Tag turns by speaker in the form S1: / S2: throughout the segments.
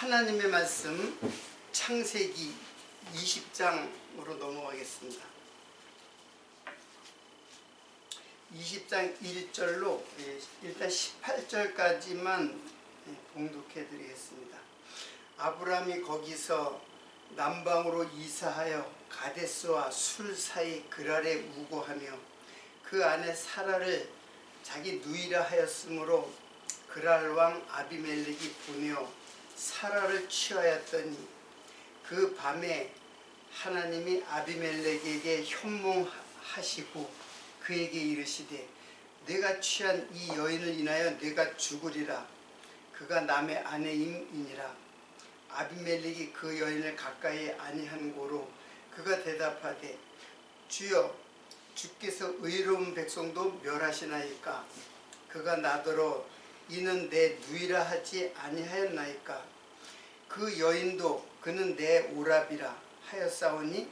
S1: 하나님의 말씀 창세기 20장으로 넘어가겠습니다. 20장 1절로 일단 18절까지만 봉독해 드리겠습니다. 아브라함이 거기서 남방으로 이사하여 가데스와 술 사이 그랄에 우거하며 그 안에 사라를 자기 누이라 하였으므로 그랄 왕 아비멜렉이 보내어 사라를 취하였더니 그 밤에 하나님이 아비멜렉에게 현몽하시고 그에게 이르시되 내가 취한 이 여인을 인하여 내가 죽으리라. 그가 남의 아내임이니라. 아비멜렉이 그 여인을 가까이 아니한 고로 그가 대답하되 주여 주께서 의로운 백성도 멸하시나이까. 그가 나더러 이는 내 누이라 하지 아니하였나이까. 그 여인도 그는 내 오랍이라 하였사오니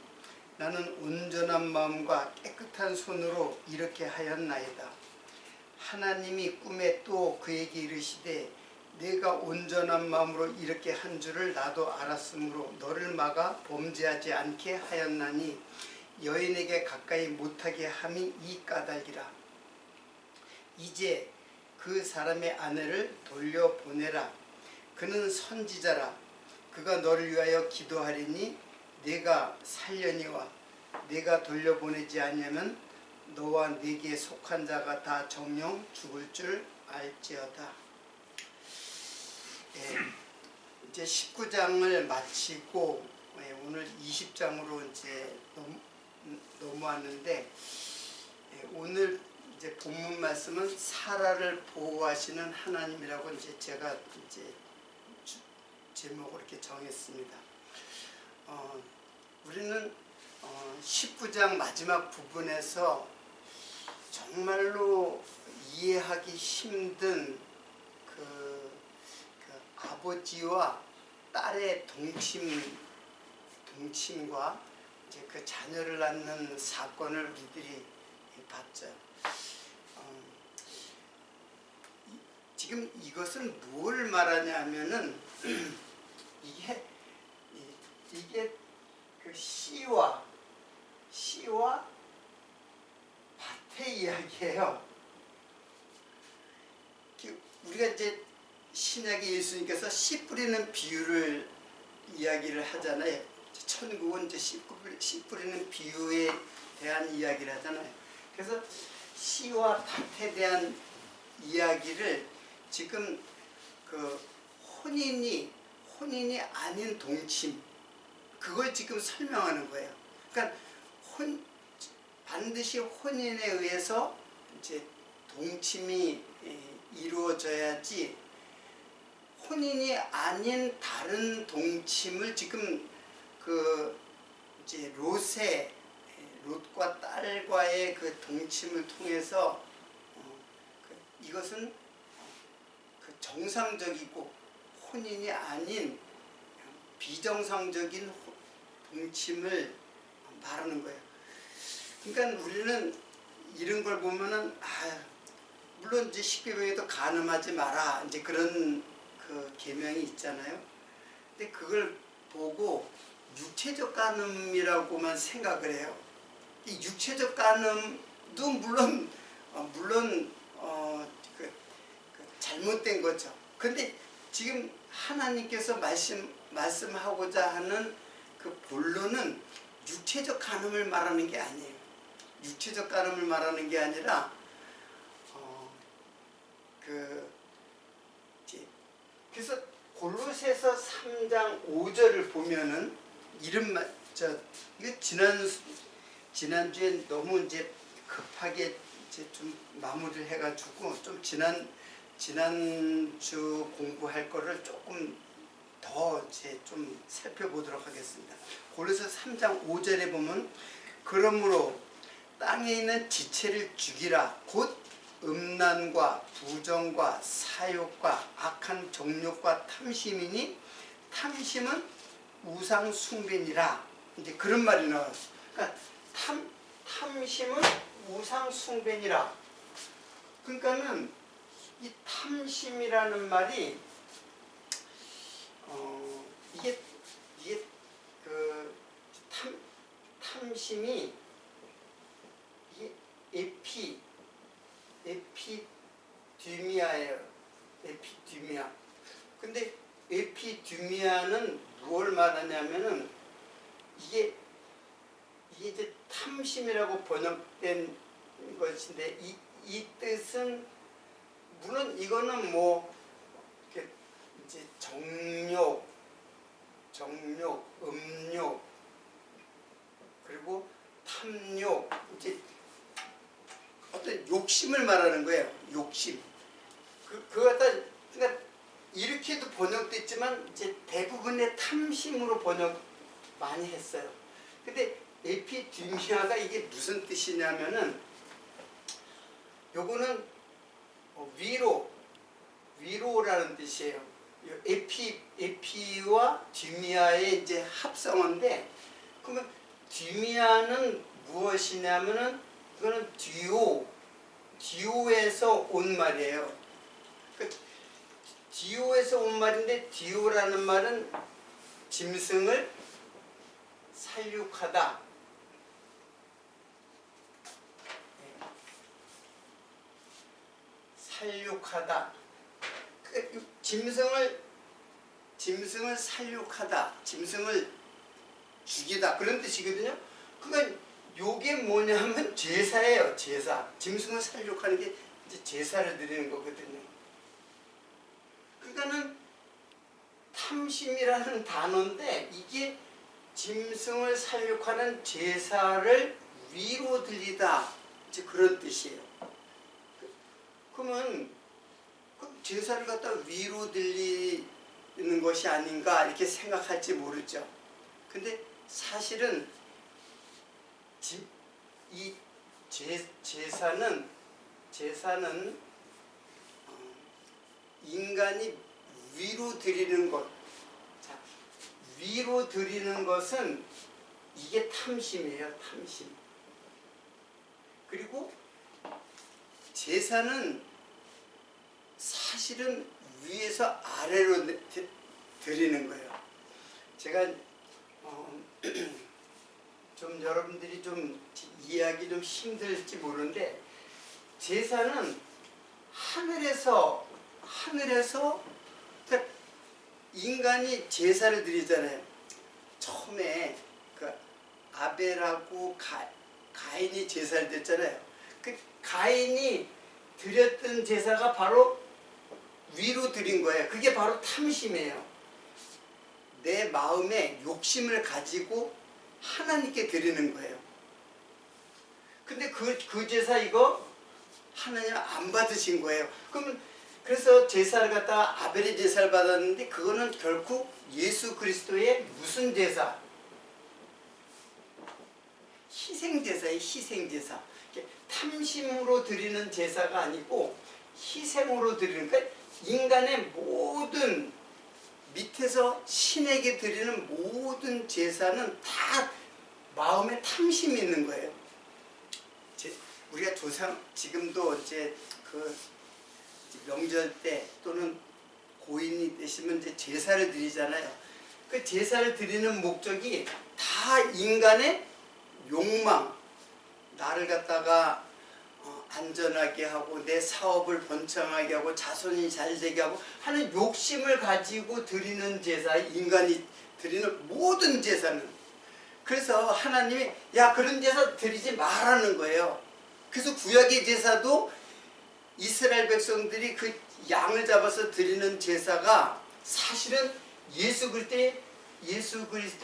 S1: 나는 온전한 마음과 깨끗한 손으로 이렇게 하였나이다. 하나님이 꿈에 또 그에게 이르시되 내가 온전한 마음으로 이렇게 한 줄을 나도 알았으므로 너를 막아 범죄하지 않게 하였나니 여인에게 가까이 못하게 함이 이 까닭이라. 이제 그 사람의 아내를 돌려보내라. 그는 선지자라. 그가 너를 위하여 기도하리니 내가 살려니와 내가 돌려보내지 않으면 너와 네게 속한 자가 다 정령 죽을 줄 알지어다. 이제 19장을 마치고 오늘 20장으로 이제 넘어왔는데 오늘 이제 본문 말씀은 사라를 보호하시는 하나님이라고 이제 제가 이제 제목을 이렇게 정했습니다. 우리는 19장 마지막 부분에서 정말로 이해하기 힘든 그 아버지와 딸의 동침과 이제 그 자녀를 낳는 사건을 우리들이 봤죠. 지금 이것은 뭘 말하냐면은 이게 그 씨와 밭의 이야기예요. 우리가 이제 신약의 예수님께서 씨 뿌리는 비유를 이야기를 하잖아요. 천국은 이제 씨 뿌리는 비유에 대한 이야기를 하잖아요. 그래서 씨와 밭에 대한 이야기를 지금 그 혼인이 아닌 동침, 그걸 지금 설명하는 거예요. 그러니까 반드시 혼인에 의해서 이제 동침이 이루어져야지 혼인이 아닌 다른 동침을 지금 그 이제 롯과 딸과의 그 동침을 통해서 이것은 그 정상적이고 혼인이 아닌 비정상적인 동침을 말하는 거예요. 그러니까 우리는 이런 걸 보면은 물론 이제 십계명에도 간음하지 마라 이제 그런 그 계명이 있잖아요. 근데 그걸 보고 육체적 간음이라고만 생각을 해요. 이 육체적 간음도 물론 잘못된 거죠. 근데 지금 하나님께서 말씀하고자 하는 그 본론은 육체적 간음을 말하는 게 아니에요. 육체적 간음을 말하는 게 아니라 그래서 골로새서 3장 5절을 보면은 이거 지난주에 너무 이제 급하게 이제 좀 마무리를 해가지고 좀 지난주 공부할 거를 조금 더 이제 좀 살펴보도록 하겠습니다. 골로새 3장 5절에 보면 그러므로 땅에 있는 지체를 죽이라. 곧 음란과 부정과 사욕과 악한 정욕과 탐심이니 탐심은 우상 숭배니라. 이제 그런 말이 나와요. 그러니까 탐심은 우상 숭배니라. 그러니까는 이 탐심이라는 말이 이게 그 탐심이 이게 에피디미아예요. 에피디미아. 근데 에피디미아는 뭘 말하냐면은 이게 이제 탐심이라고 번역된 것인데 이 뜻은 물론 이거는 뭐 이제 정욕, 음욕, 그리고 탐욕, 이제 어떤 욕심을 말하는 거예요. 욕심. 그거 갖다 그러니까 이렇게도 번역됐지만 이제 대부분의 탐심으로 번역 많이 했어요. 근데 에피디미아가 이게 무슨 뜻이냐면은 요거는 위로라는 뜻이에요. 에피와 디미아의 이제 합성어인데, 그러면 디미아는 무엇이냐면은 그거는 디오에서 온 말이에요. 디오에서 온 말인데, 디오라는 말은 짐승을 살육하다. 살육하다. 짐승을 살육하다. 짐승을 죽이다. 그런 뜻이거든요. 그러니까 요게 뭐냐면 제사예요. 제사. 짐승을 살육하는 게 이제 제사를 드리는 거거든요. 그러니까는 탐심이라는 단어인데 이게 짐승을 살육하는 제사를 위로 드리다. 이제 그런 뜻이에요. 그러면 제사를 갖다 위로 드리는 것이 아닌가 이렇게 생각할지 모르죠. 근데 사실은 이 제사는 인간이 위로 드리는 것. 자, 위로 드리는 것은 이게 탐심이에요. 탐심. 그리고 제사는 사실은 위에서 아래로 드리는 거예요. 제가 좀 여러분들이 좀 이해하기 좀 힘들지 모르는데, 제사는 하늘에서 그러니까 인간이 제사를 드리잖아요. 처음에 그 아벨하고 가인이 제사를 드렸잖아요. 그 가인이 드렸던 제사가 바로 위로 드린 거예요. 그게 바로 탐심이에요. 내 마음에 욕심을 가지고 하나님께 드리는 거예요. 근데 그 제사 이거 하나님 안 받으신 거예요. 그래서 제사를 갖다가 아벨의 제사를 받았는데, 그거는 결국 예수 그리스도의 무슨 제사? 희생제사예요. 희생제사. 탐심으로 드리는 제사가 아니고 희생으로 드리는, 그러니까 인간의 모든 밑에서 신에게 드리는 모든 제사는 다 마음에 탐심이 있는 거예요. 우리가 지금도 이제 그 명절 때 또는 고인이 되시면 이제 제사를 드리잖아요. 그 제사를 드리는 목적이 다 인간의 욕망, 나를 갖다가 안전하게 하고 내 사업을 번창하게 하고 자손이 잘되게 하고 하는 욕심을 가지고 드리는 제사, 인간이 드리는 모든 제사는. 그래서 하나님이 야, 그런 제사 드리지 말라는 거예요. 그래서 구약의 제사도 이스라엘 백성들이 그 양을 잡아서 드리는 제사가 사실은 예수 그리스도의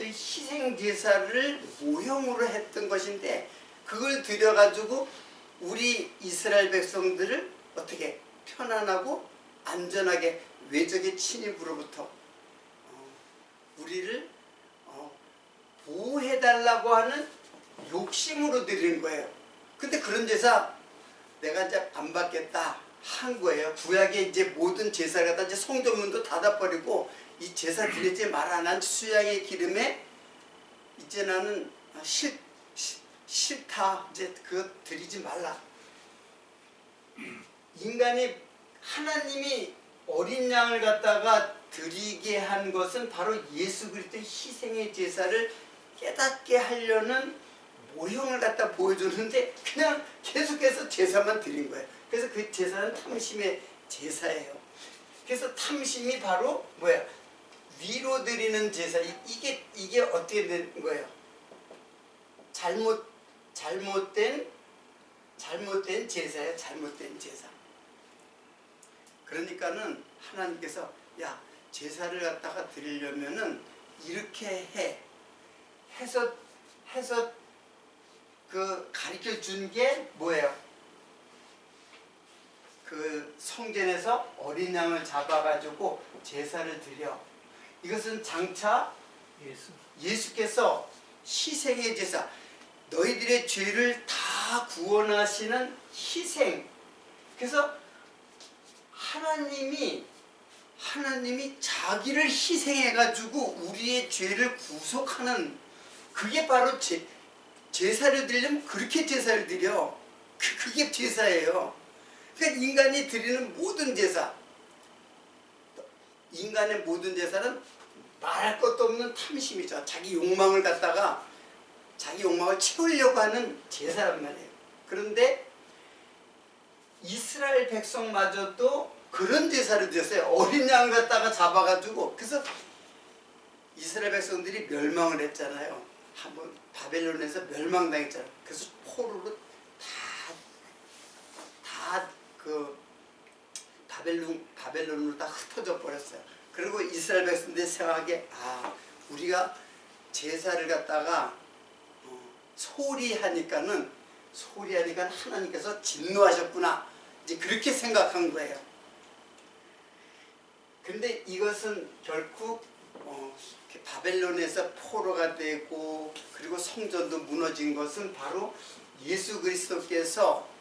S1: 희생 제사를 모형으로 했던 것인데, 그걸 드려가지고 우리 이스라엘 백성들을 어떻게 편안하고 안전하게 외적의 침입으로부터 우리를 보호해달라고 하는 욕심으로 드리는 거예요. 근데 그런 제사 내가 이제 안 받겠다 한 거예요. 구약에 이제 모든 제사를 갖다 이제 성전문도 닫아버리고 이 제사 드리지 마라. 난 수양의 기름에 이제 나는 싫다. 이제 그거 드리지 말라. 인간이 하나님이 어린 양을 갖다가 드리게 한 것은 바로 예수 그리스도의 희생의 제사를 깨닫게 하려는 모형을 갖다 보여주는데 그냥 계속해서 제사만 드린 거예요. 그래서 그 제사는 탐심의 제사예요. 그래서 탐심이 바로 뭐야? 위로 드리는 제사. 이게 어떻게 된 거예요? 잘못된 제사예요. 잘못된 제사. 그러니까는 하나님께서 야, 제사를 갖다가 드리려면은 이렇게 해서 그 가르쳐 준 게 뭐예요? 그 성전에서 어린 양을 잡아가지고 제사를 드려. 이것은 장차 예수께서 희생의 제사, 너희들의 죄를 다 구원하시는 희생. 그래서 하나님이 자기를 희생해가지고 우리의 죄를 구속하는, 그게 바로 제사를 드리려면 그렇게 제사를 드려. 그게 제사예요. 그러니까 인간이 드리는 모든 제사, 인간의 모든 제사는 말할 것도 없는 탐심이죠. 자기 욕망을 갖다가 자기 욕망을 채우려고 하는 제사란 말이에요. 그런데 이스라엘 백성마저도 그런 제사를 드렸어요. 어린 양을 갖다가 잡아가지고. 그래서 이스라엘 백성들이 멸망을 했잖아요. 한번 바벨론에서 멸망당했잖아요. 그래서 포로로 다 그 바벨론으로 다 흩어져 버렸어요. 그리고 이스라엘 백성들이 생각하기에 우리가 제사를 갖다가 소홀히 하니까는 하나님께서 진노하셨구나, 이제 그렇게 생각한 거예요. 근데 이것은 결국 바벨론에서 포로가 되고 그리고 성전도 무너진 것은 바로 예수 그리스도께서,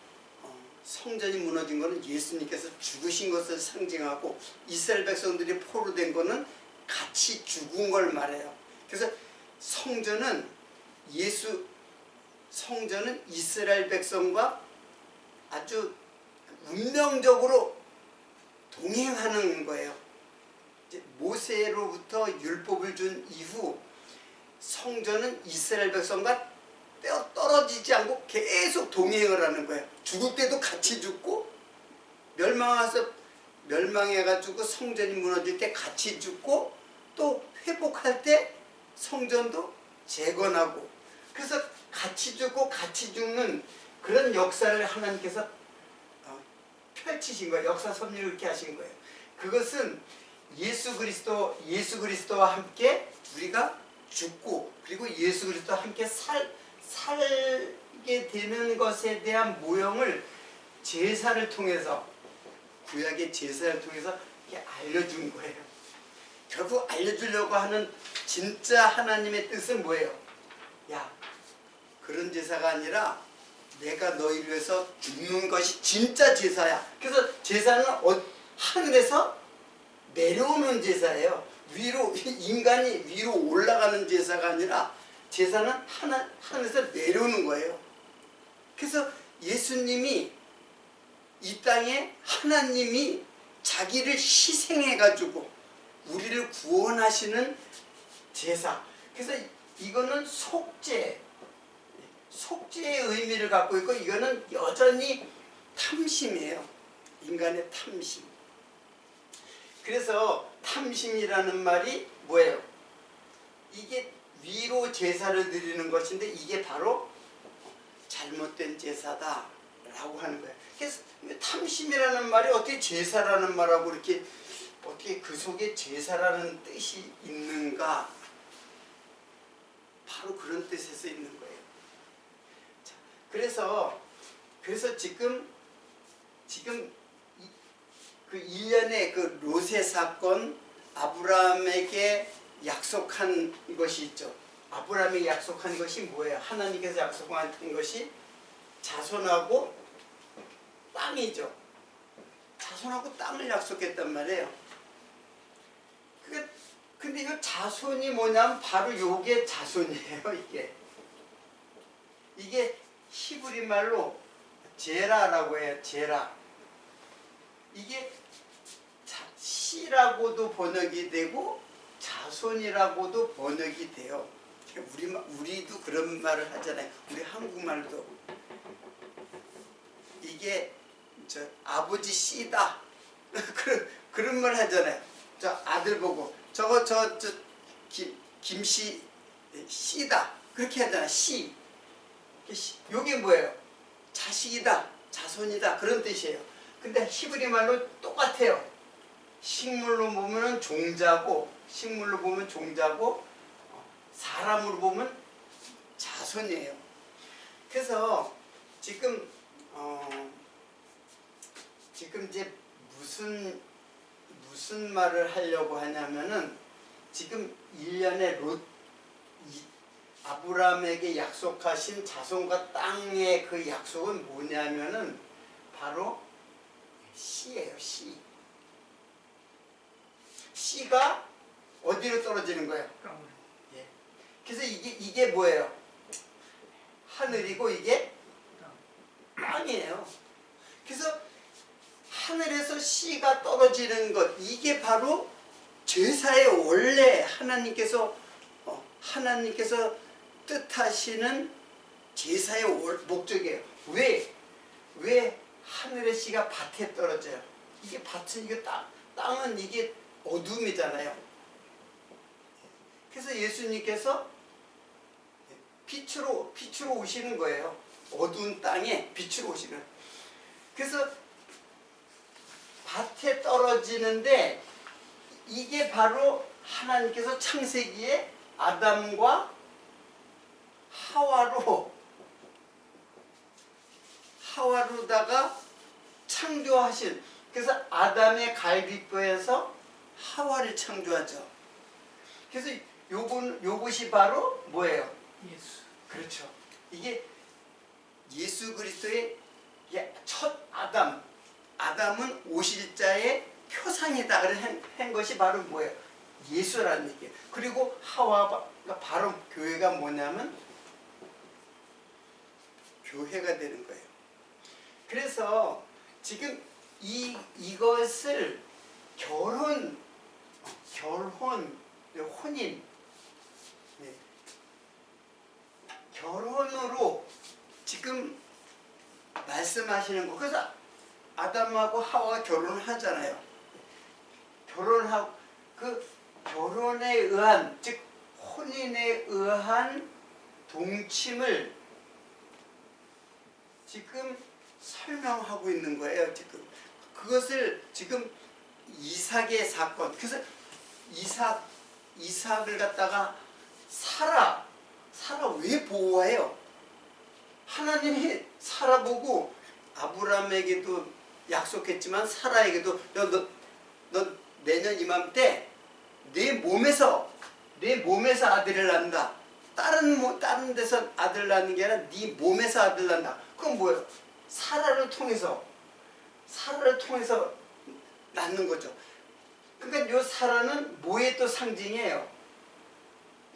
S1: 성전이 무너진 것은 예수님께서 죽으신 것을 상징하고 이스라엘 백성들이 포로된 것은 같이 죽은 걸 말해요. 그래서 성전은 이스라엘 백성과 아주 운명적으로 동행하는 거예요. 이제 모세로부터 율법을 준 이후 성전은 이스라엘 백성과 떨어지지 않고 계속 동행을 하는 거예요. 죽을 때도 같이 죽고, 멸망해가지고 성전이 무너질 때 같이 죽고, 또 회복할 때 성전도 재건하고, 그래서 같이 죽고 같이 죽는 그런 역사를 하나님께서 펼치신 거예요. 역사 섭리를 이렇게 하신 거예요. 그것은 예수 그리스도와 함께 우리가 죽고, 그리고 예수 그리스도와 함께 살게 되는 것에 대한 모형을 제사를 통해서, 구약의 제사를 통해서 이렇게 알려준 거예요. 결국 알려주려고 하는 진짜 하나님의 뜻은 뭐예요? 야, 그런 제사가 아니라 내가 너희를 위해서 죽는 것이 진짜 제사야. 그래서 제사는 하늘에서 내려오는 제사예요. 인간이 위로 올라가는 제사가 아니라 제사는 하늘에서 내려오는 거예요. 그래서 예수님이 이 땅에 하나님이 자기를 희생해가지고 우리를 구원하시는 제사. 그래서 이거는 속죄의 의미를 갖고 있고, 이거는 여전히 탐심이에요. 인간의 탐심. 그래서 탐심이라는 말이 뭐예요? 이게 위로 제사를 드리는 것인데 이게 바로 잘못된 제사다라고 하는 거예요. 그래서 탐심이라는 말이 어떻게 제사라는 말하고 이렇게 어떻게 그 속에 제사라는 뜻이 있는가? 바로 그런 뜻에서 있는 거예요. 자, 그래서 지금 그 1년의 그 롯의 사건, 아브라함에게 약속한 것이 있죠. 아브라함에게 약속한 것이 뭐예요? 하나님께서 약속한 것이 자손하고 땅이죠. 자손하고 땅을 약속했단 말이에요. 근데 이거 자손이 뭐냐면 바로 요게 자손이에요. 이게 히브리 말로 제라라고 해요. 제라. 이게 씨라고도 번역이 되고 자손이라고도 번역이 돼요. 우리도 그런 말을 하잖아요. 우리 한국말도 이게 아버지 씨다 그런 말 하잖아요. 저 아들 보고 저거 김씨 씨다 그렇게 하잖아. 씨 요게 뭐예요? 자식이다 자손이다 그런 뜻이에요. 근데 히브리 말로 똑같아요. 식물로 보면 종자고 사람으로 보면 자손이에요. 그래서 지금 이제 무슨 말을 하려고 하냐면은 지금 1년에 아브라함에게 약속하신 자손과 땅의 그 약속은 뭐냐면은 바로 씨예요. 씨가 어디로 떨어지는 거예요? 예. 그래서 이게 뭐예요? 하늘이고 이게 땅이에요. 그래서 하늘에서 씨가 떨어지는 것 이게 바로 제사의 원래 하나님께서 뜻하시는 제사의 목적이에요. 왜 하늘의 씨가 밭에 떨어져요? 이게 밭은 이게 땅은 이게 어둠이잖아요. 그래서 예수님께서 빛으로 오시는 거예요. 어두운 땅에 빛으로 오시는. 그래서 밭에 떨어지는데 이게 바로 하나님께서 창세기에 아담과 하와로다가 창조하신, 그래서 아담의 갈비뼈에서 하와를 창조하죠. 그래서 요것이 바로 뭐예요?
S2: 예수.
S1: 그렇죠. 이게 예수 그리스도의 첫 아담은 오실자의 표상이다. 한 것이 바로 뭐예요? 예수라는 얘기예요. 그리고 하와가 바로 교회가 뭐냐면 교회가 되는 거예요. 그래서 지금 이것을 혼인, 결혼으로 지금 말씀하시는 거. 그래서 아담하고 하와가 결혼을 하잖아요. 결혼하고 그 결혼에 의한, 즉 혼인에 의한 동침을 지금 설명하고 있는 거예요. 지금 그것을 지금 이삭의 사건. 그래서 이삭을 갖다가 사라 왜 보호해요? 하나님이 사라 보고 아브라함에게도 약속했지만 사라에게도 너 내년 이맘때 내 몸에서 아들을 낳는다. 다른 데서 아들 낳는 게 아니라 네 몸에서 아들 낳는다. 그건 뭐예요? 사라를 통해서 낳는 거죠. 그러니까 요 사라는 뭐의 또 상징이에요?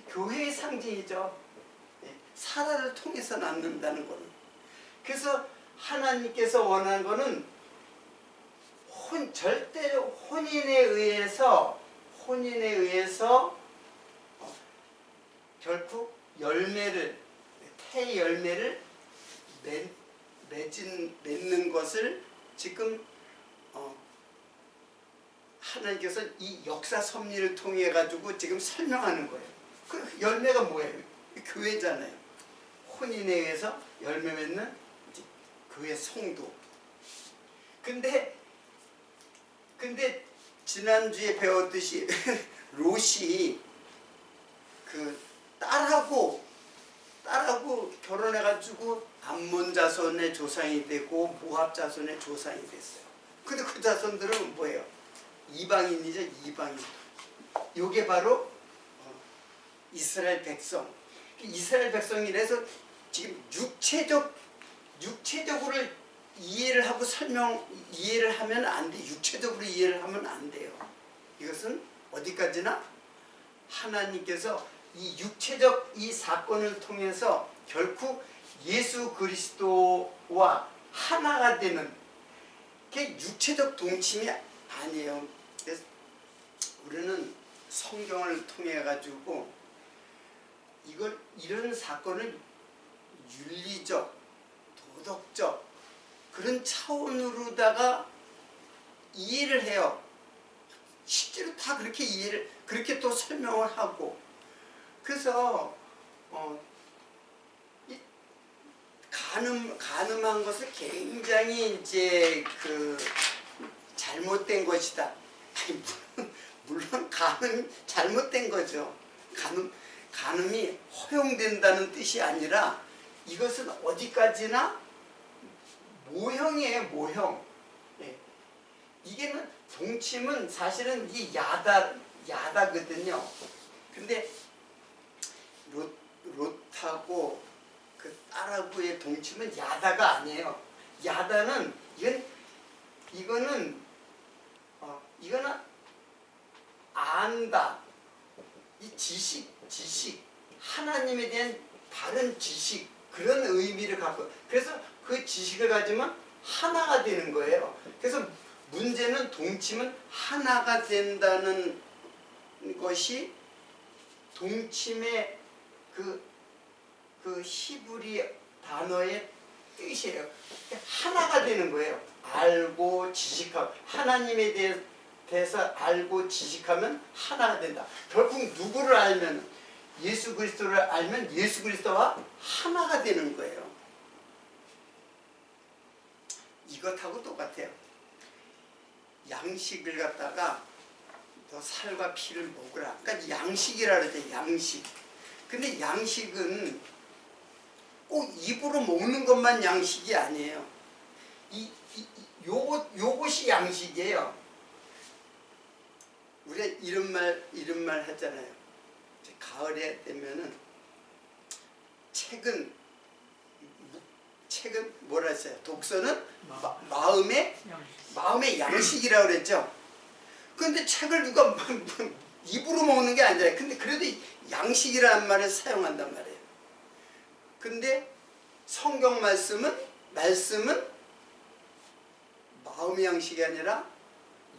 S1: 교회의 상징이죠. 사라를 통해서 낳는다는 거는. 그래서 하나님께서 원하는 거는 절대 혼인에 의해서 결국 태 열매를 맺는 것을 지금 하나님께서 이 역사 섭리를 통해 가지고 지금 설명하는 거예요. 그 열매가 뭐예요? 교회잖아요. 혼인에 의해서 열매 맺는 교회 성도. 근데 지난주에 배웠듯이 롯이 그 딸하고 결혼해가지고 암몬 자손의 조상이 되고 모압 자손의 조상이 됐어요. 근데 그 자손들은 뭐예요? 이방인이죠. 이방인. 요게 바로 이스라엘 백성. 이스라엘 백성이라서 지금 육체적으로 이해를 하면 안 돼. 육체적으로 이해를 하면 안 돼요. 이것은 어디까지나 하나님께서 이 육체적 이 사건을 통해서 결국 예수 그리스도와 하나가 되는 게 육체적 동침이 아니에요. 성경을 통해 가지고 이런 사건을 윤리적, 도덕적 그런 차원으로다가 이해를 해요. 실제로 다 그렇게 그렇게 또 설명을 하고. 그래서 이 간음한 것을 굉장히 이제 잘못된 것이다. 물론 간음이 잘못된 거죠. 간음이 허용된다는 뜻이 아니라 이것은 어디까지나 모형이에요, 모형. 예. 이게는 동침은 사실은 이 야다거든요. 근데 롯하고 그 딸하고의 동침은 야다가 아니에요. 야다는 이거는 안다. 이 지식, 하나님에 대한 바른 지식, 그런 의미를 갖고, 그래서 그 지식을 가지면 하나가 되는 거예요. 그래서 문제는 동침은 하나가 된다는 것이 동침의 그 히브리 단어의 뜻이에요. 하나가 되는 거예요. 알고 지식하고, 하나님에 대해서 알고 지식하면 하나가 된다. 결국 누구를 알면, 예수 그리스도를 알면 예수 그리스도와 하나가 되는 거예요. 이것하고 똑같아요. 양식을 갖다가 너 살과 피를 먹으라. 그러니까 양식이라 그러죠. 양식. 근데 양식은 꼭 입으로 먹는 것만 양식이 아니에요. 요것이 양식이에요. 우리가 이런 말 하잖아요. 가을에 되면은 책은 뭐라 했어요? 독서는 마음의 양식이라고 그랬죠. 그런데 책을 누가 입으로 먹는 게 아니라, 근데 그래도 양식이라는 말을 사용한단 말이에요. 근데 성경 말씀은 마음의 양식이 아니라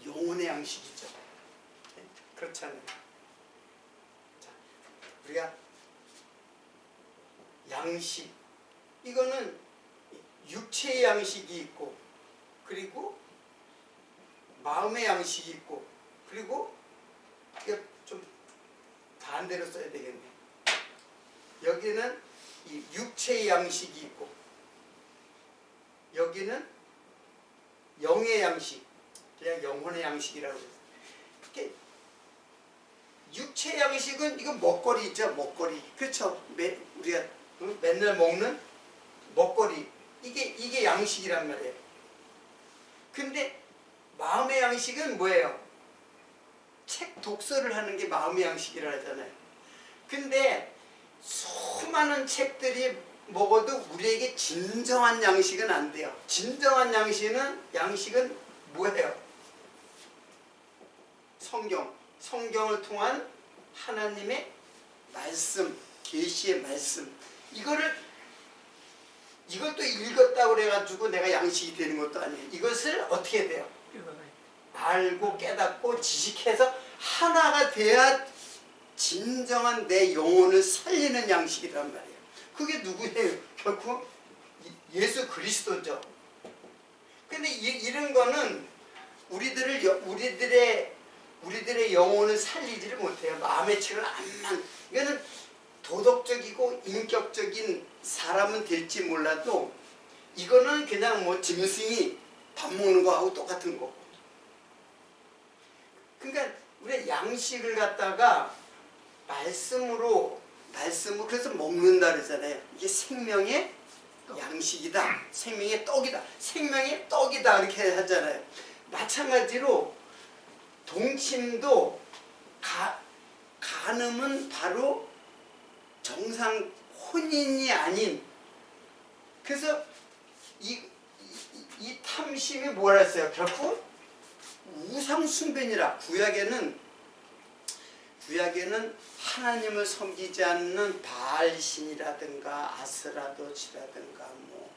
S1: 영혼의 양식이죠. 그렇잖아요. 자, 우리가 양식, 이거는 육체의 양식이 있고, 그리고 마음의 양식이 있고, 그리고 이게 좀 반대로 써야 되겠네. 여기는 이 육체의 양식이 있고, 여기는 영의 양식, 그냥 영혼의 양식이라고 해요. 육체 양식은 이거 먹거리 있죠, 먹거리. 그렇죠. 우리가 맨날 먹는 먹거리. 이게 양식이란 말이에요. 근데 마음의 양식은 뭐예요? 책 독서를 하는 게 마음의 양식이라 하잖아요. 근데 수많은 책들이 먹어도 우리에게 진정한 양식은 안 돼요. 진정한 양식은 뭐예요? 성경을 통한 하나님의 말씀, 계시의 말씀. 이것도 읽었다고 그래가지고 내가 양식이 되는 것도 아니에요. 이것을 어떻게 돼요? 알고 깨닫고 지식해서 하나가 돼야 진정한 내 영혼을 살리는 양식이란 말이에요. 그게 누구예요? 결국 예수 그리스도죠. 근데 이런 거는 우리들의 영혼을 살리지를 못해요. 마음의 책을 이거는 도덕적이고 인격적인 사람은 될지 몰라도 이거는 그냥 뭐 짐승이 밥 먹는 거하고 똑같은 거고. 그러니까 우리가 양식을 갖다가 말씀으로 그래서 먹는다 그러잖아요. 이게 생명의 양식이다. 생명의 떡이다. 생명의 떡이다. 이렇게 하잖아요. 마찬가지로 동침도 간음은 바로 정상 혼인이 아닌, 그래서 이 탐심이 뭐라 했어요? 결국 우상숭배니라. 구약에는 하나님을 섬기지 않는 바알신이라든가 아스라도시라든가 뭐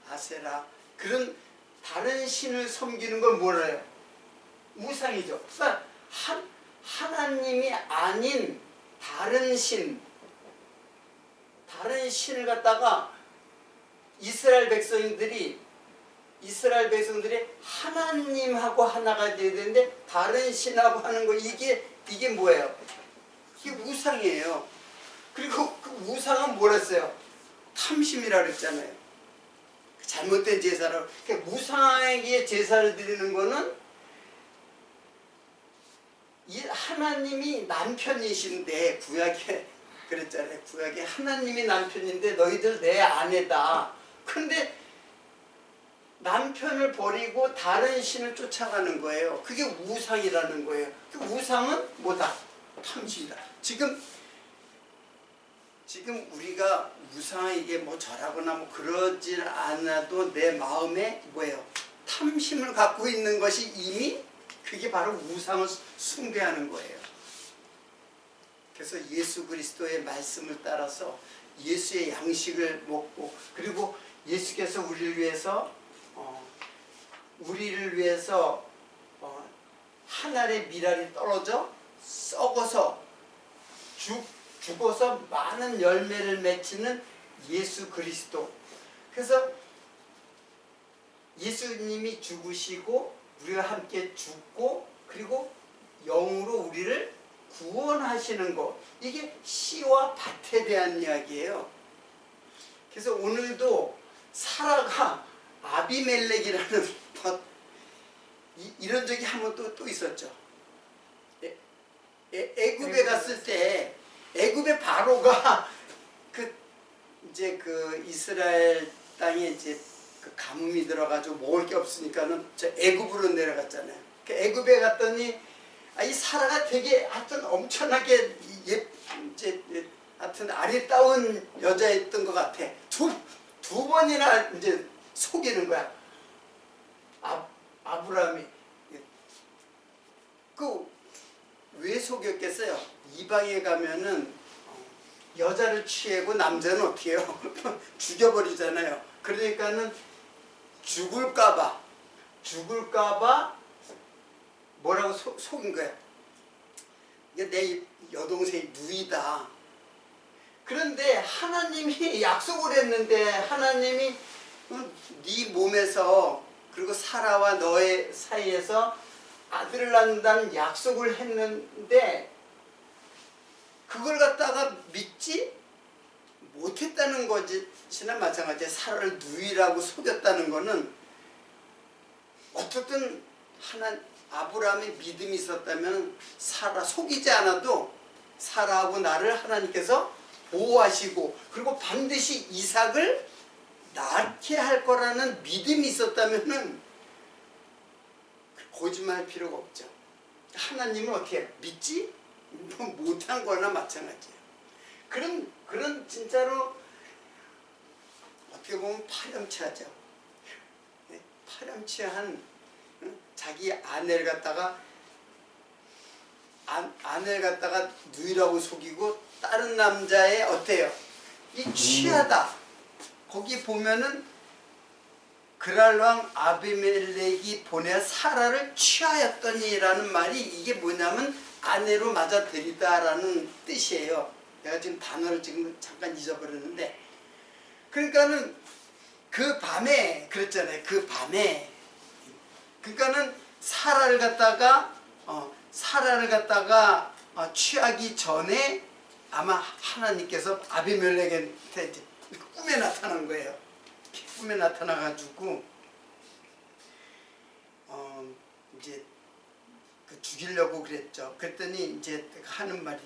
S1: 아세라, 그런 다른 신을 섬기는 건 뭐래요? 우상이죠. 그러니까 하나님이 아닌 다른 신을 갖다가 이스라엘 백성들이 하나님하고 하나가 되어야 되는데 다른 신하고 하는 거, 이게 뭐예요? 이게 우상이에요. 그리고 그 우상은 뭐랬어요? 탐심이라 그랬잖아요. 잘못된 제사라고. 그러니까 우상에게 제사를 드리는 거는 하나님이 남편이신데, 구약에 그랬잖아요. 구약에 하나님이 남편인데 너희들 내 아내다. 근데 남편을 버리고 다른 신을 쫓아가는 거예요. 그게 우상이라는 거예요. 그 우상은 뭐다? 탐심이다. 지금 우리가 우상에게 뭐 절하거나 뭐 그러질 않아도 내 마음에 뭐예요? 탐심을 갖고 있는 것이 이미 그게 바로 우상을 숭배하는 거예요. 그래서 예수 그리스도의 말씀을 따라서 예수의 양식을 먹고, 그리고 예수께서 우리를 위해서 한 알의 밀알이 떨어져 썩어서 죽어서 많은 열매를 맺히는 예수 그리스도. 그래서 예수님이 죽으시고 우리가 함께 죽고 그리고 영으로 우리를 구원하시는 것, 이게 씨와 밭에 대한 이야기예요. 그래서 오늘도 사라가 아비멜렉이라는 이런 적이 한 번 또 있었죠. 애굽에 갔을 때 애굽의 바로가 이제 이스라엘 땅에 이제 그 가뭄이 들어가지고 먹을 게 없으니까는 저 애굽으로 내려갔잖아요. 그 애굽에 갔더니 이 사라가 되게 하여튼 엄청나게 하여튼 아리따운 여자였던 것 같아. 두 번이나 이제 속이는 거야. 아브라함이. 왜 속였겠어요? 이방에 가면은 여자를 취하고 남자는 어떻게 해요? 죽여버리잖아요. 그러니까는 죽을까봐 뭐라고 속인 거야. 이게 내 여동생이 누이다. 그런데 하나님이 약속을 했는데, 하나님이 네 몸에서 그리고 사라와 너의 사이에서 아들을 낳는다는 약속을 했는데 그걸 갖다가 믿지 못했다는 것이나 마찬가지야. 사라를 누이라고 속였다는 거는 어떻든 아브라함의 믿음이 있었다면 사라 속이지 않아도 사라하고 나를 하나님께서 보호하시고 그리고 반드시 이삭을 낳게 할 거라는 믿음이 있었다면은 거짓말할 필요가 없죠. 하나님은 어떻게 믿지 못한 거나 마찬가지예요. 그런 진짜로 어떻게 보면 파렴치하죠. 파렴치한 자기 아내를 갖다가 누이라고 속이고 다른 남자의 어때요? 이 취하다. 거기 보면은 그랄왕 아비멜렉이 보내 사라를 취하였더니라는 말이 이게 뭐냐면 아내로 맞아들이다라는 뜻이에요. 내가 지금 단어를 지금 잠깐 잊어버렸는데, 그러니까는 그 밤에 그랬잖아요. 그 밤에 그러니까는 사라를 갖다가 취하기 전에 아마 하나님께서 아비멜렉한테 꿈에 나타난 거예요. 꿈에 나타나가지고 이제 죽이려고 그랬죠. 그랬더니 이제 하는 말이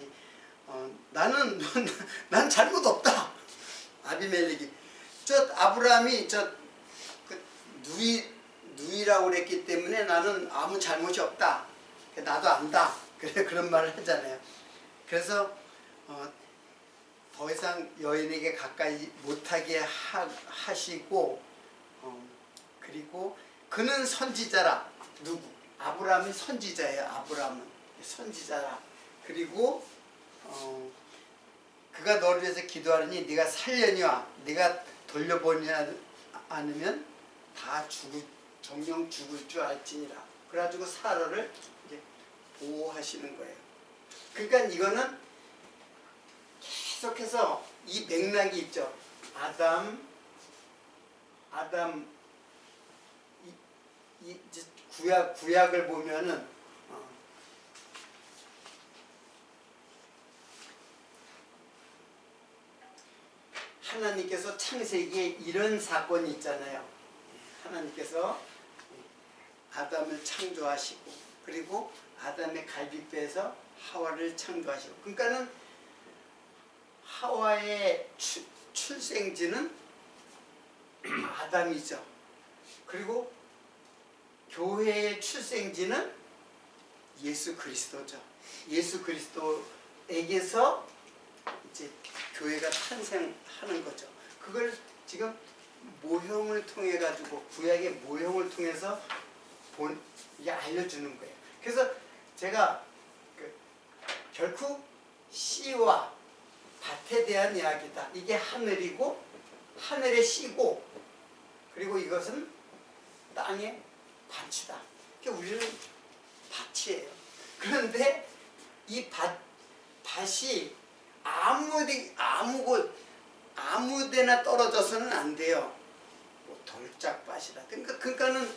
S1: 난 잘못 없다. 아비멜렉이 아브라함이 누이라고 그랬기 때문에 나는 아무 잘못이 없다. 나도 안다. 그런 말을 하잖아요. 그래서 더 이상 여인에게 가까이 못하게 하시고 그리고 그는 선지자라. 누구? 아브라함이 선지자예요. 아브라함은 선지자라. 그리고 그가 너를 위해서 기도하느니 네가 살려니와 네가 돌려보지 않으면 다 정령 죽을 줄 알지니라. 그래가지고 사라를 이제 보호하시는 거예요. 그러니까 이거는 계속해서 이 맥락이 있죠. 아담 이 구약을 보면은 하나님께서 창세기에 이런 사건이 있잖아요. 하나님께서 아담을 창조하시고 그리고 아담의 갈비뼈에서 하와를 창조하시고 그러니까는 하와의 출생지는 아담이죠. 그리고 교회의 출생지는 예수 그리스도죠. 예수 그리스도에게서 이제 교회가 탄생하는 거죠. 그걸 지금 모형을 통해 가지고 구약의 모형을 통해서 이게 알려주는 거예요. 그래서 제가 결코 씨와 밭에 대한 이야기다. 이게 하늘이고 하늘의 씨고 그리고 이것은 땅의 밭이다. 그러니까 우리는 밭이에요. 그런데 이 밭이 아무 데나 떨어져서는 안 돼요. 뭐 돌짝밭이라든가 그러니까는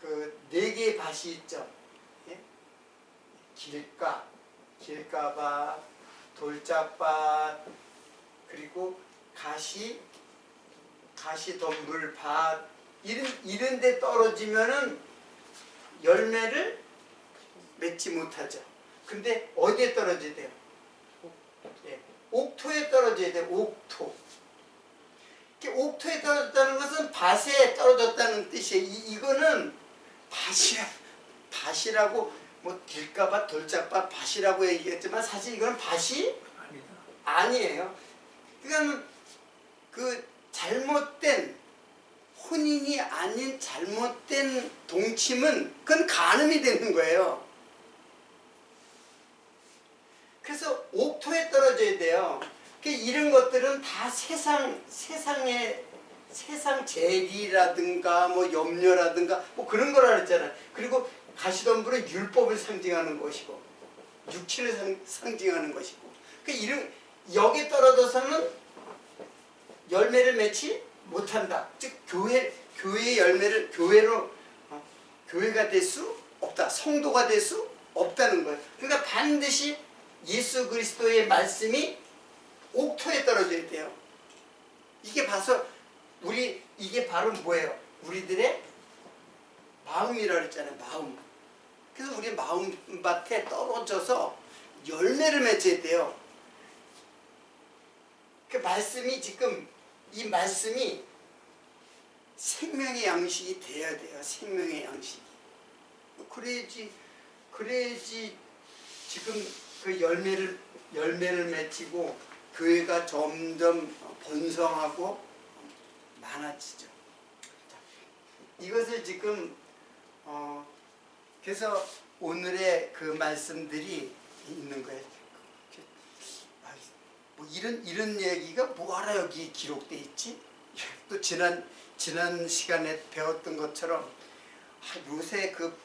S1: 그 네 개의 밭이 있죠. 예? 길가밭, 돌짝밭, 그리고 가시덤불밭 이런 데 떨어지면은 열매를 맺지 못하죠. 근데 어디에 떨어져야 돼요? 예, 옥토에 떨어져야 돼요. 옥토. 옥토에 떨어졌다는 것은 밭에 떨어졌다는 뜻이에요. 이거는 밭이라고 뭐 길가밭, 돌짝밭, 밭이라고 얘기했지만 사실 이건 밭이 아니에요. 그러니까 그 잘못된 혼인이 아닌 잘못된 동침은 그건 간음이 되는 거예요. 그래서 옥토에 떨어져야 돼요. 이런 것들은 다 세상 재리라든가 뭐 염려라든가 뭐 그런 거라 그랬잖아요. 그리고 가시덤불은 율법을 상징하는 것이고 육체를 상징하는 것이고 여기에 떨어져서는 열매를 맺지 못한다. 즉 교회의 열매를 교회가 될 수 없다. 성도가 될 수 없다는 거예요. 그러니까 반드시 예수 그리스도의 말씀이 옥토에 떨어져야 돼요. 이게 바로 뭐예요? 우리들의 마음이라 그랬잖아요. 마음. 그래서 우리 마음밭에 떨어져서 열매를 맺어야 돼요. 그 말씀이 지금 이 말씀이 생명의 양식이 돼야 돼요. 생명의 양식이. 그래야지 지금 그 열매를 맺히고 교회가 점점 번성하고 많아지죠. 이것을 지금 그래서 오늘의 그 말씀들이 있는 거예요. 뭐 이런 얘기가 뭐하러 여기 기록돼 있지? 또 지난 시간에 배웠던 것처럼 요새 그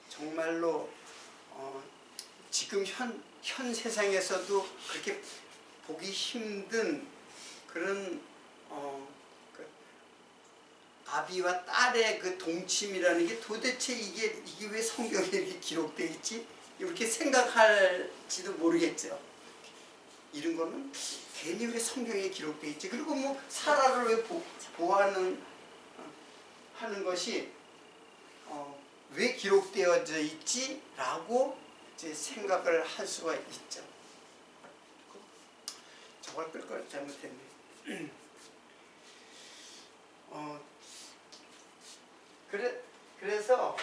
S1: 정말로 지금 현 세상에서도 그렇게 보기 힘든 그런 그 아비와 딸의 그 동침이라는 게 도대체 이게 왜 성경에 이렇게 기록되어 있지? 이렇게 생각할지도 모르겠죠. 이런 거는 괜히 왜 성경에 기록되어 있지? 그리고 뭐 사라를 왜 보호하는 하는 것이 왜 기록되어져 있지? 라고 이제 생각을 할 수가 있죠. 저걸 끌 걸 잘못했네. 그래서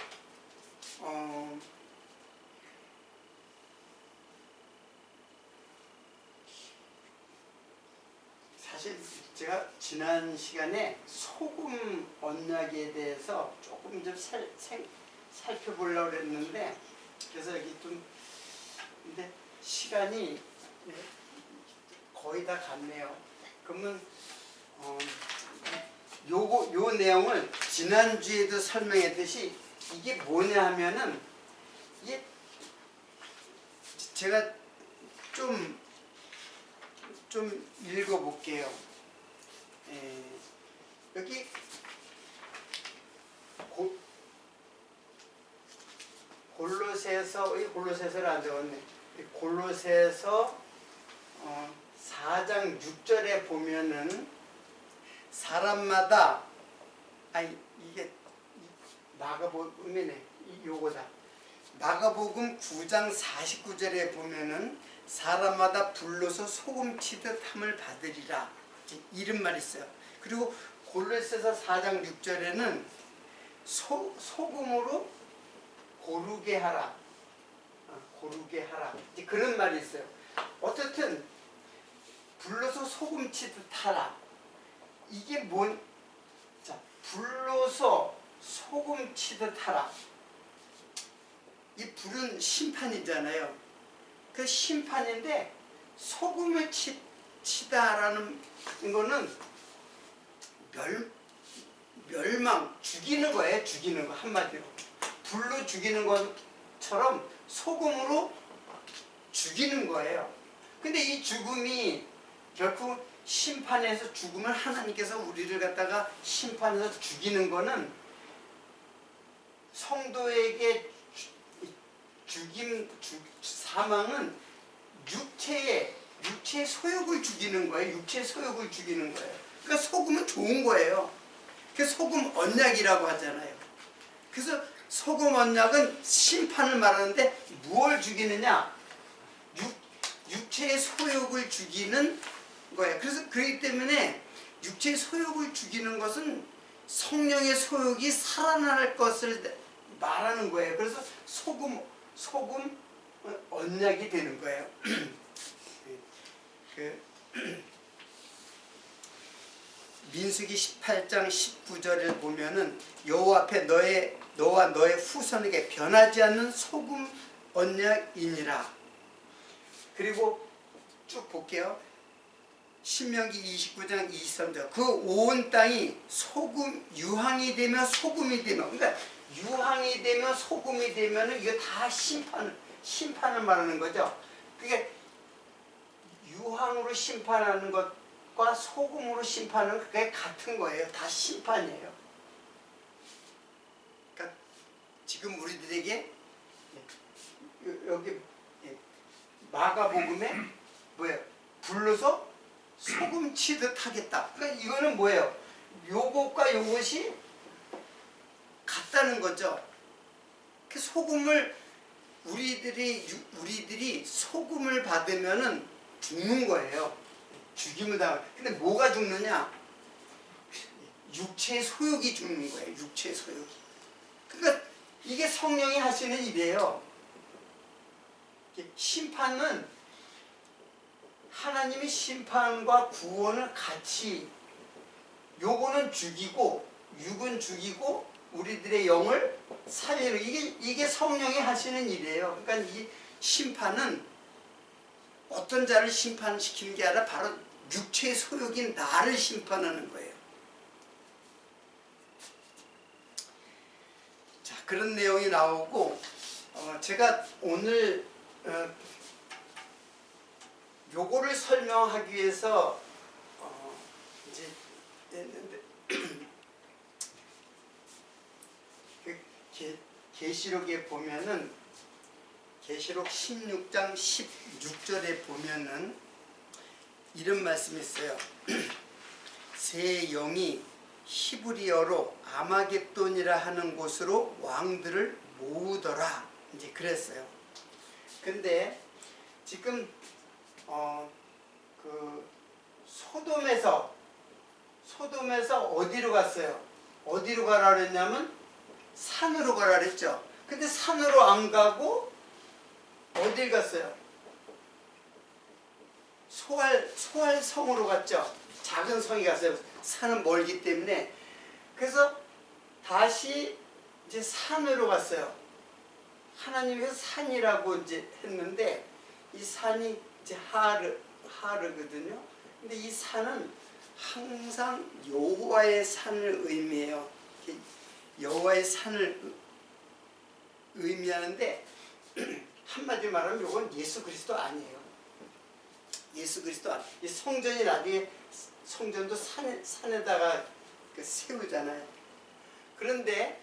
S1: 사실 제가 지난 시간에 소금 언약에 대해서 조금 좀 살펴보려고 했는데 그래서 여기 좀 근데 시간이 거의 다 갔네요. 그러면 요 내용을 지난주에도 설명했듯이 이게 뭐냐 하면은 이게 제가 좀 읽어볼게요. 여기 골로새서를 안 적었네. 골로새서 4장 6절에 보면은 사람마다 이게 마가복음이네. 요거다. 마가복음 9장 49절에 보면은 사람마다 불로서 소금 치듯 함을 받으리라. 이런 말이 있어요. 그리고 골로새서 4장 6절에는 소금으로 고르게 하라. 고르게 하라. 이제 그런 말이 있어요. 어쨌든 불로서 소금 치듯 하라. 이게 자, 불로서 소금 치듯 하라. 이 불은 심판이잖아요. 그 심판인데 소금을 치다라는 거는 멸망, 죽이는 거예요. 죽이는 거 한마디로. 불로 죽이는 것처럼 소금으로 죽이는 거예요. 근데 이 죽음이 결코 심판에서 죽음을 하나님께서 우리를 갖다가 심판해서 죽이는 거는 성도에게 사망은 육체의 소욕을 죽이는 거예요. 육체의 소욕을 죽이는 거예요. 그러니까 소금은 좋은 거예요. 그래서 소금 언약이라고 하잖아요. 그래서 소금 언약은 심판을 말하는데 무엇을 죽이느냐? 육체의 소욕을 죽이는 거예요. 그래서 그렇기 때문에 육체의 소욕을 죽이는 것은 성령의 소욕이 살아날 것을 말하는 거예요. 그래서 소금 언약이 되는 거예요. 민수기 18장 19절을 보면은 여호와 앞에 너와 너의 후손에게 변하지 않는 소금 언약이니라. 그리고 쭉 볼게요. 신명기 29장 23절 그 온 땅이 유황이 되며 소금이 되며, 그러니까 유황이 되며 소금이 되면은 이거 다 심판을 말하는 거죠. 그게 유황으로 심판하는 것과 소금으로 심판은 그게 같은 거예요. 다 심판이에요. 그러니까 지금 우리들에게 여기 마가복음에 뭐예요? 불러서 소금 치듯 하겠다. 그러니까 이거는 뭐예요? 요것과 요것이 같다는 거죠. 그 소금을 우리들이 소금을 받으면은 죽는 거예요. 죽임을 당할. 근데 뭐가 죽느냐? 육체의 소욕이 죽는 거예요. 육체의 소욕이. 그러니까 이게 성령이 하시는 일이에요. 심판은 하나님이 심판과 구원을 같이, 요거는 죽이고 육은 죽이고 우리들의 영을 살리는, 이게 성령이 하시는 일이에요. 그러니까 이 심판은 어떤 자를 심판시키는 게 아니라 바로 육체의 소욕인 나를 심판하는 거예요. 자, 그런 내용이 나오고, 제가 오늘 요거를 설명하기 위해서 이제 했는데 계시록에 보면은 계시록 16장 16절에 보면은 이런 말씀이 있어요. 새 영이 히브리어로 아마겟돈이라 하는 곳으로 왕들을 모으더라. 이제 그랬어요. 근데 지금 소돔에서 어디로 갔어요? 어디로 가라 그랬냐면 산으로 가라 그랬죠. 근데 산으로 안 가고 어딜 갔어요? 소알성으로 갔죠. 작은 성이 갔어요. 산은 멀기 때문에. 그래서 다시 이제 산으로 갔어요. 하나님께서 산이라고 이제 했는데 이 산이 이제 하르거든요. 근데 이 산은 항상 여호와의 산을 의미해요. 여호와의 산을 의미하는데 한마디 말하면 이건 예수 그리스도 아니에요. 예수 그리스도 아니에요. 이 성전이 나중에 성전도 산에다가 세우잖아요. 그런데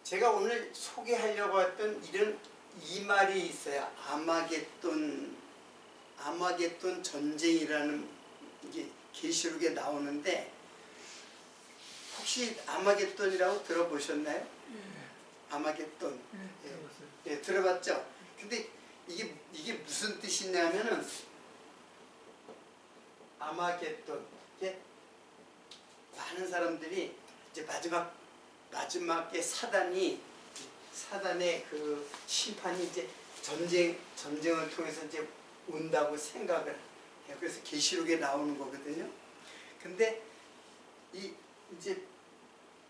S1: 제가 오늘 소개하려고 했던 이런 이 말이 있어요. 아마겟돈 전쟁이라는 게 계시록에 나오는데 혹시 아마겟돈이라고 들어보셨나요? 아마겟돈. 예, 들어봤죠? 근데 이게 무슨 뜻이냐면은 아마겟돈. 이게 많은 사람들이 이제 마지막에 사단의 그 심판이 이제 전쟁을 통해서 이제 온다고 생각을 해요. 그래서 계시록에 나오는 거거든요. 근데 이제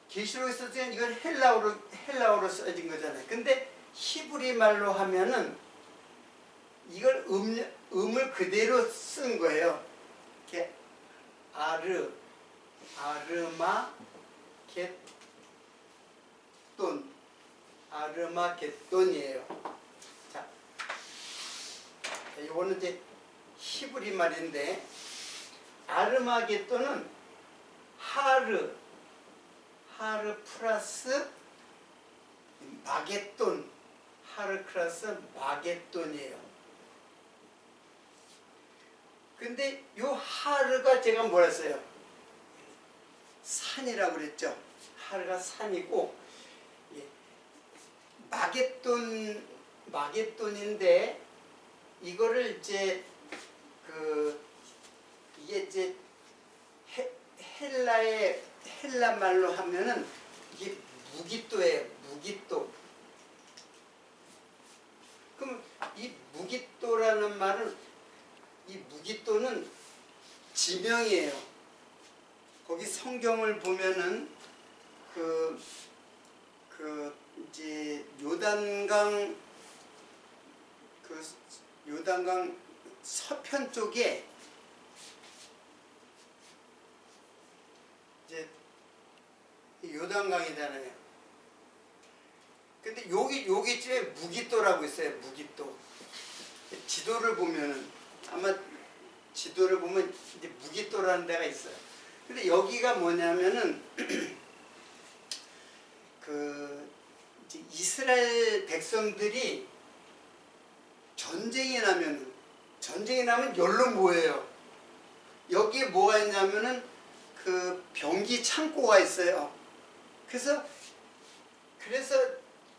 S1: 계시록에서 이건 헬라어로 써진 거잖아요. 근데 히브리 말로 하면은 이걸 음을 그대로 쓴 거예요. 이렇게 아르마겟돈이에요. 자, 이거는 이제 히브리 말인데 아르마겟돈은 하르 플러스 마겟돈, 하르 플러스 마겟돈이에요. 근데 요 하르가 제가 뭐라 했어요? 산이라고 그랬죠. 하르가 산이고, 예. 마겟돈인데 이거를 이제 이게 이제 헬라 말로 하면은 이게 무기또예요. 무기또. 그럼 이 무기또라는 말은 이 무기또는 지명이에요. 거기 성경을 보면은 이제 요단강 서편 쪽에 이제 요단강이잖아요. 근데 여기쯤에 무기또라고 있어요. 무기또. 지도를 보면은 아마 지도를 보면 이제 무기또라는 데가 있어요. 근데 여기가 뭐냐면은 이제 이스라엘 백성들이 전쟁이 나면 여기로 모여요. 여기에 뭐가 있냐면은 그 병기 창고가 있어요. 그래서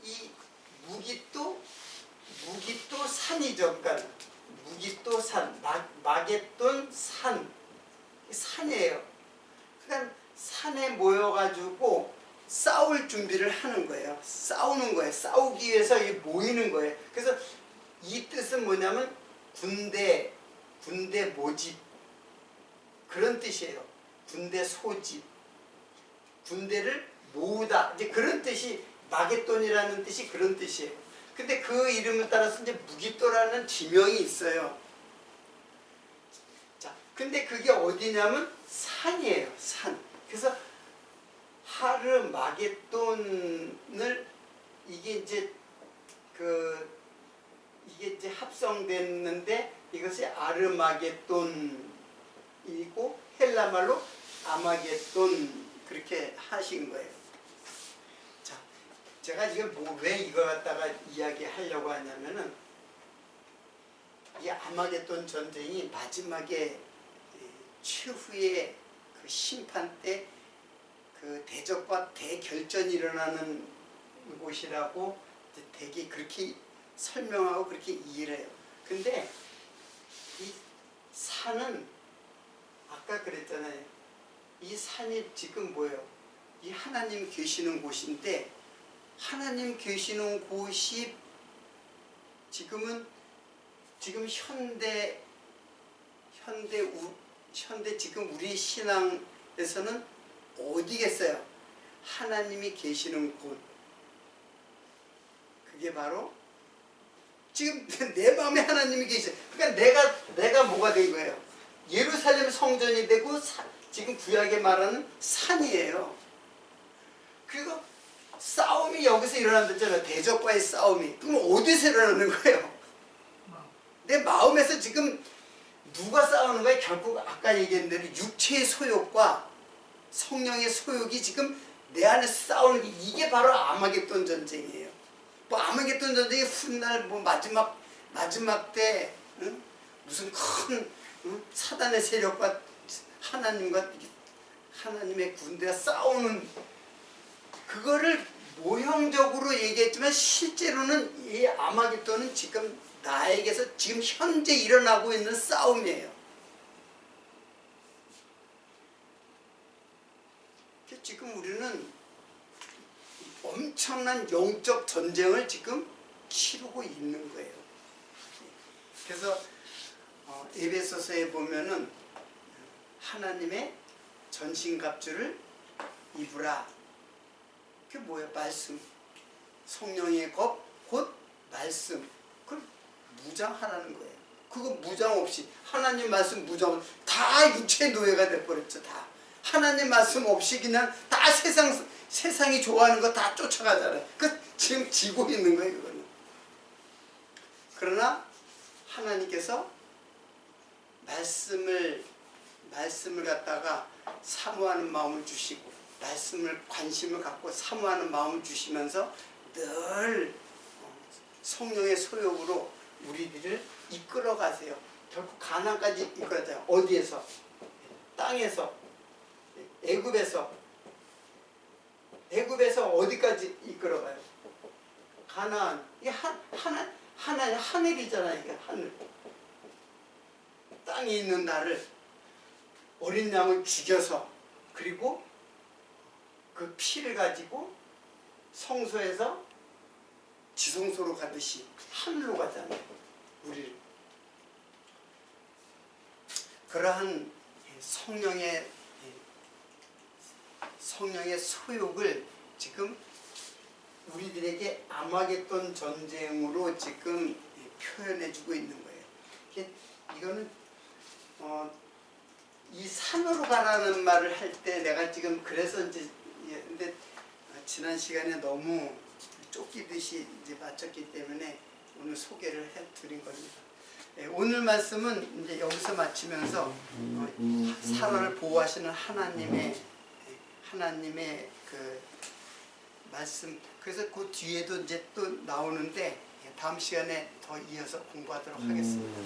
S1: 이 무기또 산이죠. 그러니까 무기또 산, 마겟돈 산이에요. 그러니까 산에 모여가지고 싸울 준비를 하는 거예요. 싸우는 거예요. 싸우기 위해서 모이는 거예요. 그래서 이 뜻은 뭐냐면 군대 모집 그런 뜻이에요. 군대 소집, 군대를 모으다. 이제 그런 뜻이 마겟돈이라는 뜻이 그런 뜻이에요. 근데 그 이름에 따라서 이제 무기또라는 지명이 있어요. 자, 근데 그게 어디냐면 산이에요. 산. 그래서 하르마겟돈을 이게 이제 합성됐는데 이것이 아르마겟돈이고 헬라말로 아마겟돈 그렇게 하신 거예요. 자, 제가 왜 이거 갖다가 이야기하려고 하냐면은 이 아마겟돈 전쟁이 마지막에 최후의 그 심판 때 그 대적과 대결전이 일어나는 곳이라고 대개 그렇게 설명하고 그렇게 이해를 해요. 근데 이 산은 아까 그랬잖아요. 이 산이 지금 뭐예요? 이 하나님 계시는 곳인데 하나님 계시는 곳이 지금 현대 지금 우리 신앙에서는 어디겠어요? 하나님이 계시는 곳. 그게 바로 지금 내 마음에 하나님이 계셔요. 그러니까 내가 뭐가 된 거예요? 예루살렘 성전이 되고 지금 구약에 말하는 산이에요. 그리고 싸움이 여기서 일어난다잖아요. 대적과의 싸움이. 그럼 어디서 일어나는 거예요? 내 마음에서 지금 누가 싸우는 거예요? 결국 아까 얘기한 대로 육체의 소욕과 성령의 소욕이 지금 내 안에서 싸우는 게 이게 바로 아마겟돈 전쟁이에요. 뭐 아마겟돈 전쟁이 훗날 뭐 마지막 때 응? 무슨 큰 응? 사단의 세력과 하나님의 군대가 싸우는 그거를 모형적으로 얘기했지만 실제로는 이 아마겟돈은 지금 나에게서 지금 현재 일어나고 있는 싸움이에요. 지금 우리는 엄청난 영적 전쟁을 지금 치르고 있는 거예요. 그래서 에베소서에 보면은 하나님의 전신갑주를 입으라. 그게 뭐예요? 말씀. 성령의 것, 곧 말씀. 그걸 무장하라는 거예요. 그거 무장 없이 하나님 말씀 무장 다 육체의 노예가 돼버렸죠. 다. 하나님 말씀 없이 그냥 다 세상이 좋아하는 거 다 쫓아가잖아요. 그 지금 지고 있는 거예요. 그거는. 그러나 하나님께서 말씀을 갖다가 사모하는 마음을 주시고 말씀을 관심을 갖고 사모하는 마음을 주시면서 늘 성령의 소욕으로 우리들을 이끌어 가세요. 결국 가나안까지 이끌어가요. 어디에서? 땅에서, 애굽에서 어디까지 이끌어가요? 가나안. 이게 하늘이잖아요. 이게 하늘. 땅에 있는 나를 어린 양을 죽여서 그리고 그 피를 가지고 성소에서 지성소로 가듯이 하늘로 가잖아요. 우리를. 그러한 성령의 소욕을 지금 우리들에게 아마겟돈 전쟁으로 지금 표현해주고 있는 거예요. 이거는 이 산으로 가라는 말을 할 때 내가 지금 그래서 이제 근데 지난 시간에 너무 쫓기듯이 이제 마쳤기 때문에 오늘 소개를 해드린 겁니다. 오늘 말씀은 이제 여기서 마치면서 사람을 보호하시는 하나님의 그 말씀. 그래서 그 뒤에도 이제 또 나오는데 다음 시간에 더 이어서 공부하도록 하겠습니다.